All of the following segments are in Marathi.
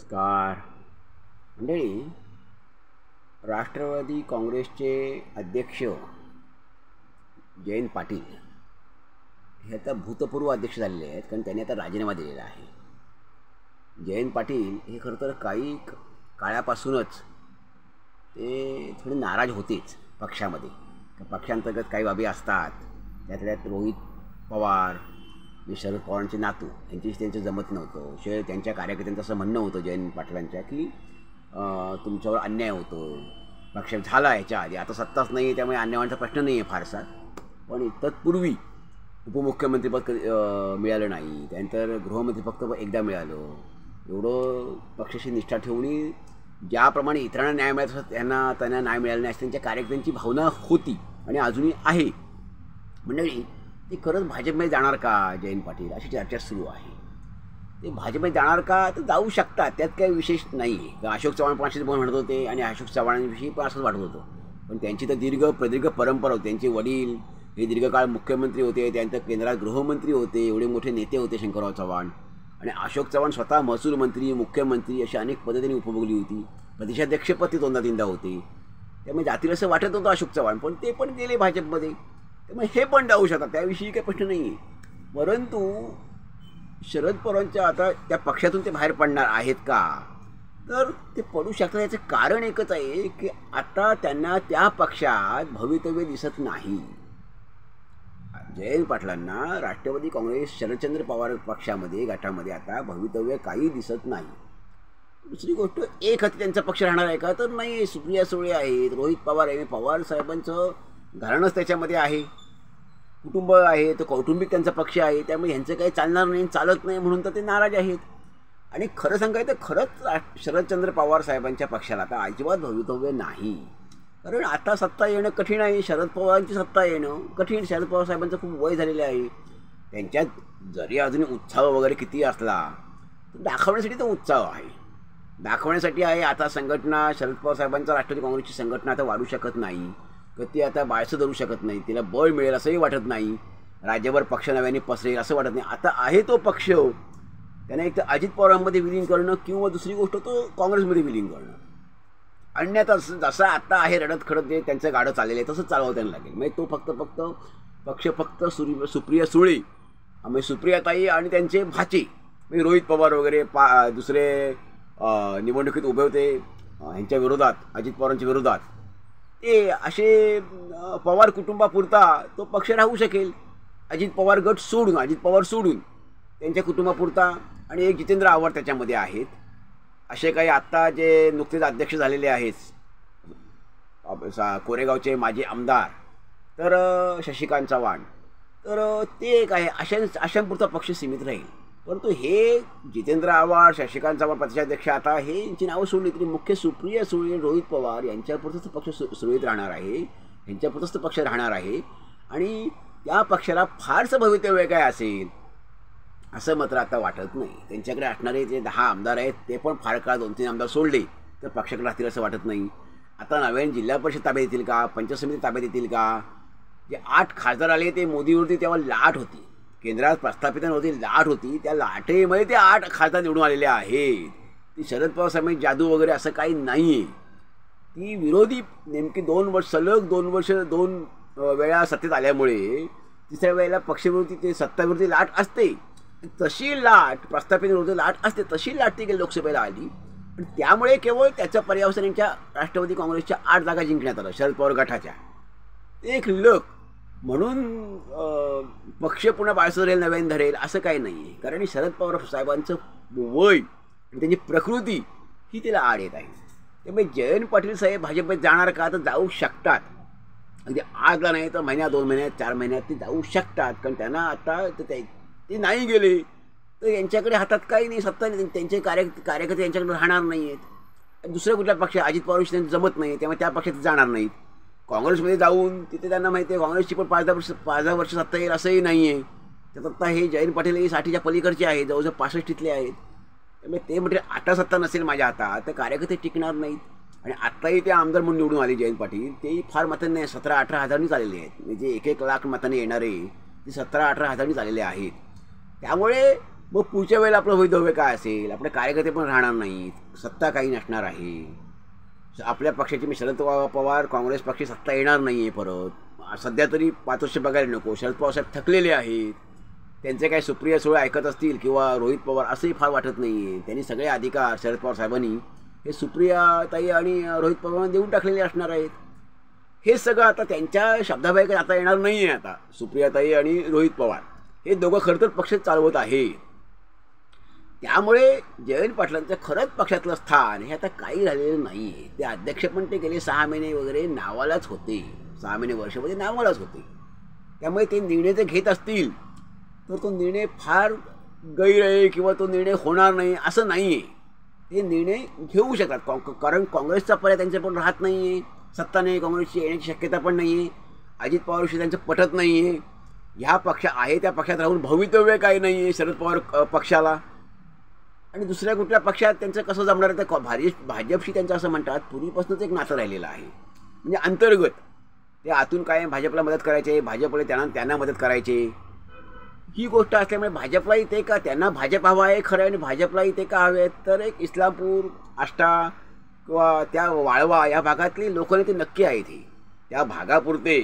नमस्कार मंडळी. राष्ट्रवादी काँग्रेसचे अध्यक्ष जयंत पाटील हे आता भूतपूर्व अध्यक्ष झालेले आहेत, कारण त्यांनी आता राजीनामा दिलेला आहे. जयंत पाटील हे खरं तर काही काळापासूनच ते थोडे नाराज होतेच पक्षामध्ये. पक्षांतर्गत काही बाबी असतात, त्यातल्यात रोहित पवार जे शरद पवारांचे नातू यांच्याशी त्यांचं जमत नव्हतं. शिवाय त्यांच्या कार्यकर्त्यांचं असं म्हणणं होतं जयंत पाटलांच्या की तुमच्यावर अन्याय होतो, पक्ष झाला याच्या आधी, आता सत्ताच नाही आहे त्यामुळे अन्यायाचा प्रश्न नाही आहे फारसा. पण तत्पूर्वी उपमुख्यमंत्रीपद मिळालं नाही, त्यानंतर गृहमंत्रीपद एकदा मिळालं. एवढं पक्षाशी निष्ठा ठेवून ज्याप्रमाणे इतरांना न्याय मिळाला त्यांना न्याय मिळाला नाही अशी त्यांच्या कार्यकर्त्यांची भावना होती आणि अजूनही आहे. मंडळी, ते खरंच भाजपमध्ये जाणार का जयंत पाटील अशी चर्चा सुरू आहे. ते भाजपमध्ये जाणार का, तर जाऊ शकतात, त्यात काही विशेष नाही आहे. अशोक चव्हाण पण असेच म्हणत होते आणि अशोक चव्हाणांविषयी पण असंच वाटत होतं. पण त्यांची तर प्रदीर्घ परंपरा होती. त्यांचे वडील हे दीर्घकाळ मुख्यमंत्री होते, त्यानंतर केंद्रात गृहमंत्री होते, एवढे मोठे नेते होते शंकरराव चव्हाण. आणि अशोक चव्हाण स्वतः महसूल मंत्री, मुख्यमंत्री अशी अनेक पदं त्यांनी उपभोगली होती. प्रदेशाध्यक्षपद ते दोनदा तीनदा होते. त्यामुळे जातील असं वाटत होतं अशोक चव्हाण, पण ते पण गेले भाजपमध्ये. त्यामुळे हे पण जाऊ शकतात, त्याविषयी काही प्रश्न नाही आहे. परंतु शरद पवारांच्या आता त्या पक्षातून ते बाहेर पडणार आहेत का, तर ते पडू शकतात. याचं कारण एकच आहे की आता त्यांना त्या पक्षात भवितव्य दिसत नाही. जयंत पाटलांना राष्ट्रवादी काँग्रेस शरदचंद्र पवार पक्षामध्ये गटामध्ये आता भवितव्य काही दिसत नाही. दुसरी गोष्ट, एक हाती त्यांचा पक्ष राहणार आहे का, तर नाही. सुप्रिया सुळे आहेत, रोहित पवार आहे, पवार साहेबांचं घराणंच त्याच्यामध्ये आहे, कुटुंब आहे, तो कौटुंबिक त्यांचा पक्ष आहे. त्यामुळे ह्यांचं काही चालणार नाही, चालत नाही म्हणून तर ते नाराज आहेत. आणि खरं सांगायचं तर खरंच शरदचंद्र पवार साहेबांच्या पक्षाला आता अजिबात भवितव्य नाही. कारण आता सत्ता येणं कठीण आहे. शरद पवारांची सत्ता येणं कठीण. शरद पवार साहेबांचं खूप वय झालेलं आहे. त्यांच्यात जरी अजून उत्साह वगैरे किती असला तर दाखवण्यासाठी तो उत्साह आहे, दाखवण्यासाठी आहे. आता संघटना शरद पवार साहेबांचा राष्ट्रवादी काँग्रेसची संघटना आता वाढू शकत नाही, तर ती आता बाळसं धरू शकत नाही, तिला बळ मिळेल असंही वाटत नाही, राज्यभर पक्ष नव्याने पसरेल असं वाटत नाही. आता आहे तो पक्ष, त्यांना एक तर अजित पवारांमध्ये विलीन करणं किंवा दुसरी गोष्ट तो काँग्रेसमध्ये विलीन करणं. अन्यथा जसं आता आहे रडत खडत जे त्यांचं गाडं चाललेलं आहे तसंच चालवावं त्यांना लागेल. म्हणजे तो पक्ष फक्त सुप्रिया सुळे, म्हणजे सुप्रियाताई आणि त्यांचे भाचे म्हणजे रोहित पवार वगैरे दुसरे निवडणुकीत उभे होते ह्यांच्या विरोधात, अजित पवारांच्या विरोधात, ते असे पवार कुटुंबापुरता तो पक्ष राहू शकेल. अजित पवार गट सोडून, अजित पवार सोडून त्यांच्या कुटुंबापुरता आणि एक जितेंद्र आव्हाड त्याच्यामध्ये आहेत. असे काही आत्ता जे नुकतेच अध्यक्ष झालेले आहेत कोरेगावचे माजी आमदार, तर शशिकांत चव्हाण, तर ते एक आहे. अशांपुरता पक्ष सीमित राहील. परंतु हे जितेंद्र आव्हाड, शशिकांत चव्हाण प्रदेशाध्यक्ष, आता हे यांची नावं सोडली तरी मुख्य सुप्रिया सुळे, रोहित पवार यांच्यापुरतंच पक्ष सुरळीत राहणार आहे, यांच्यापुरतंच तो पक्ष राहणार आहे. आणि त्या पक्षाला फारसं भवितव्य काय असेल असं मात्र आता वाटत नाही. त्यांच्याकडे असणारे जे 10 आमदार आहेत ते पण फार काळ 2-3 आमदार सोडले तर पक्षाकडे राहतील असं वाटत नाही. आता नव्याने जिल्हा परिषद ताब्यात येतील का, पंचायत समिती ताब्यात येतील का. जे 8 खासदार आले ते मोदीवरती तेव्हा लाट होती, केंद्रात प्रस्थापितांवरती लाट होती. त्या लाटेमध्ये ते 8 खासदार निवडून आलेले आहेत. ती शरद पवार साहेबांची जादू वगैरे असं काही नाही आहे. ती विरोधी नेमकी 2 वर्ष 2 वेळा सत्तेत आल्यामुळे तिसऱ्या वेळेला पक्षविरोधी ते सत्ताविरोधी लाट असते. तशी लाट प्रस्थापित विरोधी लाट असते, तशी लाट ती लोकसभेला आली. पण त्यामुळे केवळ त्याच्या पर्यावसानांच्या राष्ट्रवादी काँग्रेसच्या 8 जागा जिंकण्यात आलं शरद पवार गटाच्या. एक लक म्हणून पक्ष पुन्हा बाळसं धरेल, नव्याने धरेल असं काही नाही आहे. कारण शरद पवार साहेबांचं वय आणि त्यांची प्रकृती ही तिला आड येत आहे. त्यामुळे जयंत पाटील साहेब भाजपमध्ये जाणार का, तर जाऊ शकतात. अगदी आजला नाही तर महिन्यात, 2 महिन्यात, 4 महिन्यात ते जाऊ शकतात. कारण त्यांना आता ते नाही गेले तर यांच्याकडे हातात काही नाही, सत्ता नाही. त्यांचे कार्यकर्ते यांच्याकडे राहणार नाही आहेत. दुसऱ्या कुठल्या पक्ष अजित पवारांशी त्यांचं जमत नाही, त्यामुळे त्या पक्षात जाणार नाहीत. काँग्रेसमध्ये जाऊन तिथे त्यांना माहिती आहे काँग्रेसची पण 5-10 वर्ष सत्ता येईल असंही नाही आहे. त्यात आता हे जयंत पाटील हे 60च्या पलीकडचे आहेत, जवळजवळ 65 इथले आहेत. त्यामुळे ते म्हटले आता सत्ता नसेल माझ्या हातात तर कार्यकर्ते टिकणार नाहीत. आणि आत्ताही ते आमदार म्हणून निवडून आले जयंत पाटील, ते फार मतांनी नाही, 17-18 हजारांनीच आलेले आहेत. म्हणजे 1-1 लाख मतांनी येणारे ते 17-18 हजारांनीच आलेले आहेत. त्यामुळे मग पुढच्या वेळेला आपलं भवितव्य काय असेल? आपले कार्यकर्ते पण राहणार नाहीत, सत्ता काही नसणार आहे. आपल्या पक्षाची मी शरद पवार काँग्रेस पक्षी सत्ता येणार नाही आहे परत. सध्या तरी 5 वर्ष बघायला नको. शरद पवार साहेब थकलेले आहेत. त्यांचे काय सुप्रिया सुळे ऐकत असतील किंवा रोहित पवार असंही फार वाटत नाही आहे. त्यांनी सगळे अधिकार शरद पवार साहेबांनी हे सुप्रियाताई आणि रोहित पवारांना देऊन टाकलेले असणार आहेत. हे सगळं आता त्यांच्या शब्दाबाहेर आता येणार नाही आहे. आता सुप्रियाताई आणि रोहित पवार हे दोघं खरं तर पक्ष चालवत आहेत. त्यामुळे जयंत पाटलांचं खरंच पक्षातलं स्थान हे आता काही राहिलेलं नाही आहे. ते अध्यक्ष पण ते गेले 6 महिने वगैरे नावालाच होते, 6 महिने वर्षामध्ये नावालाच होते. त्यामुळे ते निर्णय जर घेत असतील तर तो निर्णय फार गैर आहे किंवा तो निर्णय होणार नाही असं नाही आहे. ते निर्णय घेऊ शकतात कारण काँग्रेसचा पर्याय त्यांच्या पण राहत नाही आहे. सत्ता नाही, काँग्रेसची येण्याची शक्यता पण नाही आहे. अजित पवारविषयी त्यांचं पटत नाही आहे. ह्या पक्ष आहे त्या पक्षात राहून भवितव्य काही नाही आहे शरद पवार पक्षाला. आणि दुसऱ्या कुठल्या पक्षात त्यांचं कसं जमणार आहे? तर भाजपशी त्यांचं असं म्हणतात पूर्वीपासूनच एक नातं राहिलेलं आहे, म्हणजे अंतर्गत. ते आतून काय भाजपला मदत करायचे, भाजपला त्यांना मदत करायचे. ही गोष्ट असल्यामुळे भाजपलाही ते का त्यांना भाजप हवा आहे खरं, आणि भाजपलाही ते का हवे आहेत तर एक इस्लामपूर, आष्टा किंवा त्या वाळवा या भागातली लोकनेते नक्की आहेत. हे त्या भागापुरते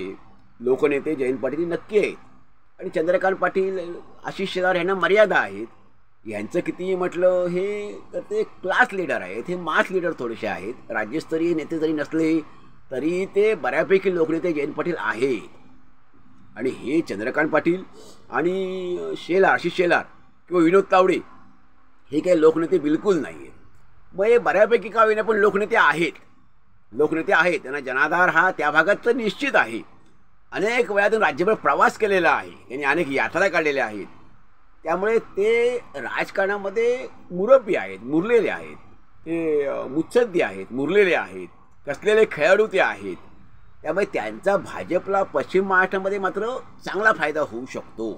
लोकनेते जयंत पाटील नक्की आहेत. आणि चंद्रकांत पाटील, आशिष शेलार यांना मर्यादा आहेत. यांचं कितीही म्हटलं हे तर ते क्लास लीडर आहेत, हे मास लीडर थोडेसे आहेत. राज्यस्तरीय नेते जरी नसले तरी ते बऱ्यापैकी लोकनेते जयंत पाटील आहेत. आणि हे चंद्रकांत पाटील आणि आशिष शेलार किंवा विनोद तावडे हे काही लोकनेते बिलकुल नाही आहेत. मग हे बऱ्यापैकी का होईना पण लोकनेते आहेत. त्यांना जनाधार हा त्या भागात तर निश्चित आहे. अनेक वेळातून राज्यभर प्रवास केलेला आहे, त्यांनी अनेक यात्रा काढलेल्या आहेत. त्यामुळे ते राजकारणामध्ये मुरब्बी आहेत, मुरलेले आहेत, ते मुत्सद्दी आहेत, मुरलेले आहेत, कसलेले खेळाडू ते आहेत. त्यामुळे त्यांचा भाजपला पश्चिम महाराष्ट्रामध्ये मात्र चांगला फायदा होऊ शकतो.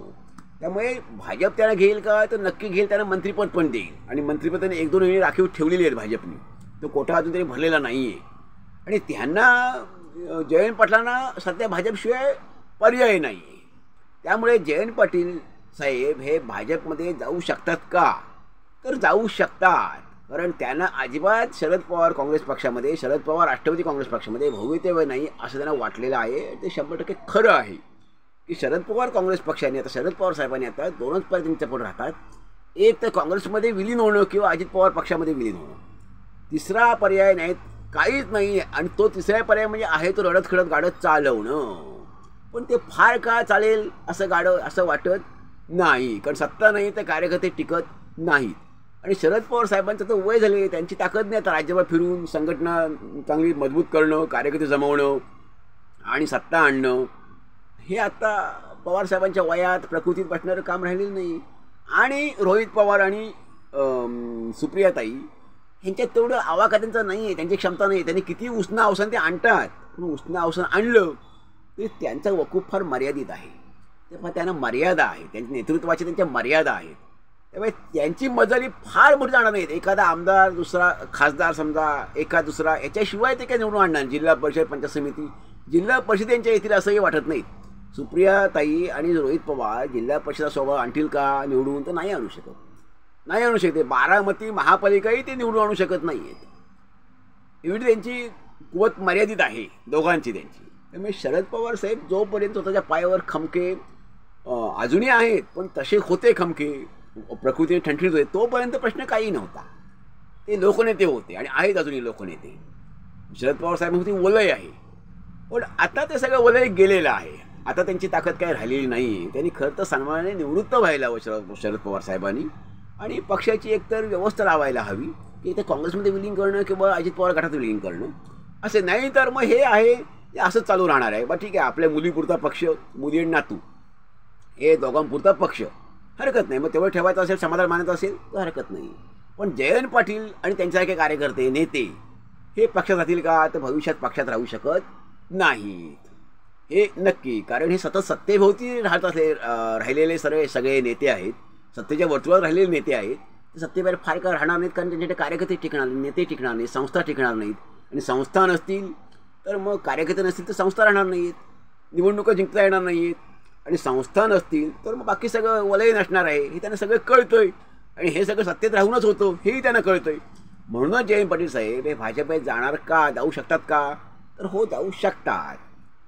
त्यामुळे भाजप त्यांना घेईल का तर नक्की घेईल, त्यांना मंत्रिपद पण देईल. आणि मंत्रिपदाने 1-2 वेळी राखीव ठेवलेली आहेत भाजपने, तो कोटा अजून तरी भरलेला नाही आहे. आणि त्यांना जयंत पाटलांना सध्या भाजपशिवाय पर्याय नाही आहे. त्यामुळे जयंत पाटील साहेब हे भाजपमध्ये जाऊ शकतात का तर जाऊ शकतात. कारण त्यांना अजिबात शरद पवार काँग्रेस पक्षामध्ये, शरद पवार राष्ट्रवादी काँग्रेस पक्षामध्ये भवितव्य नाही असं त्यांना वाटलेलं आहे. ते 100% खरं आहे की शरद पवार काँग्रेस पक्षाने आता शरद पवार साहेबांनी आता 2च पर्याय त्यांच्यापुढे राहतात. एक तर काँग्रेसमध्ये विलीन होणं किंवा अजित पवार पक्षामध्ये विलीन होणं. तिसरा पर्याय नाही, काहीच नाही. आणि तो तिसरा पर्याय म्हणजे आहे तो रडत खडत गाडत चालवणं. पण ते फार काळ चालेल असं वाटत नाही, कारण सत्ता नाही तर कार्यकर्ते टिकत नाहीत. आणि शरद पवार साहेबांचं तर वय झाले, त्यांची ताकद नाही आता राज्यभर फिरून संघटना चांगली मजबूत करणं, कार्यकर्ते जमवणं आणि सत्ता आणणं. हे आता पवार साहेबांच्या वयात प्रकृतीत बसणारं काम राहिलेलं नाही. आणि रोहित पवार आणि सुप्रियाताई ह्यांच्यात तेवढं आवाका त्यांचा नाही आहे, त्यांची क्षमता नाही. त्यांनी किती उसणं अवसान ते आणतात, पण उसणं अवसान आणलं तरी त्यांचा वकूफ फार मर्यादित आहे. तेव्हा त्यांना मर्यादा आहे, त्यांच्या नेतृत्वाची त्यांच्या मर्यादा आहेत. त्यामुळे त्यांची मजली फार मोठी जाणार नाहीत. एखादा आमदार, दुसरा खासदार समजा, एखाद दुसरा, याच्याशिवाय ते काय निवडून आणणार. जिल्हा परिषद, पंचायत समिती, जिल्हा परिषद यांच्या येथील असंही वाटत नाहीत. सुप्रियाताई आणि रोहित पवार जिल्हा परिषदा स्वभाव आणतील का निवडून तर नाही आणू शकते. बारामती महापालिकाही ते निवडून आणू शकत नाही आहेत. एवढी त्यांची कुवत मर्यादित आहे दोघांची त्यांची. त्यामुळे शरद पवार साहेब जोपर्यंत स्वतःच्या पायावर खमके अजूनही आहेत, पण तसे होते खमके, प्रकृतीने ठणठणीत होते, तोपर्यंत प्रश्न काही नव्हता. ते लोकनेते होते आणि आहेत अजूनही लोकनेते. शरद पवार साहेबांवरती वलय आहे, पण आता ते सगळं वलय गेलेलं आहे. आता त्यांची ताकद काही राहिलेली नाही. त्यांनी खरं तर सन्मानाने निवृत्त व्हायला हवं शरद पवार साहेबांनी. आणि पक्षाची एकतर व्यवस्था लावायला हवी की इथे काँग्रेसमध्ये विलीन करणं किंवा अजित पवार गटात विलीन करणं, असे नाही तर मग हे आहे असंच चालू राहणार आहे. बा ठीक आहे, आपल्या मुलीपुरता पक्ष, मुली आणि नातू हे दोघांपुरता पक्ष, हरकत नाही. मग तेवढं ठेवायचं असेल, समाधान मानायचं असेल तर हरकत नाही. पण जयंत पाटील आणि त्यांच्यासारखे कार्यकर्ते, नेते हे पक्षात राहतील का तर भविष्यात पक्षात राहू शकत नाहीत, हे नक्की. कारण हे सतत सत्तेभोवती राहिलेले सगळे नेते आहेत, सत्तेच्या वर्तुळात राहिलेले नेते आहेत. ते सत्तेबाहेर फार काळ राहणार नाहीत, कारण त्यांच्याकडे कार्यकर्ते टिकणार नाही, नेते टिकणार नाहीत, संस्था टिकणार नाहीत. आणि संस्था नसतील तर मग कार्यकर्ते नसतील तर संस्था राहणार नाहीत, निवडणुका जिंकता येणार नाहीत. आणि संस्था नसतील तर मग बाकी सगळं वलय नसणार आहे हे त्यांना सगळं कळतंय. आणि हे सगळं सत्तेत राहूनच होतं हेही त्यांना कळतंय. म्हणूनच जयंत पाटील साहेब हे भाजपमध्ये जाणार का, जाऊ शकतात का, तर हो जाऊ शकतात.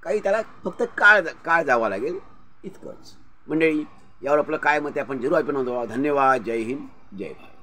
काही त्याला फक्त काळ जावं लागेल इतकंच. मंडळी, यावर आपलं काय मत आहे आपण जरूर ऐकून नोंदवा. धन्यवाद. जय हिंद, जय भारत.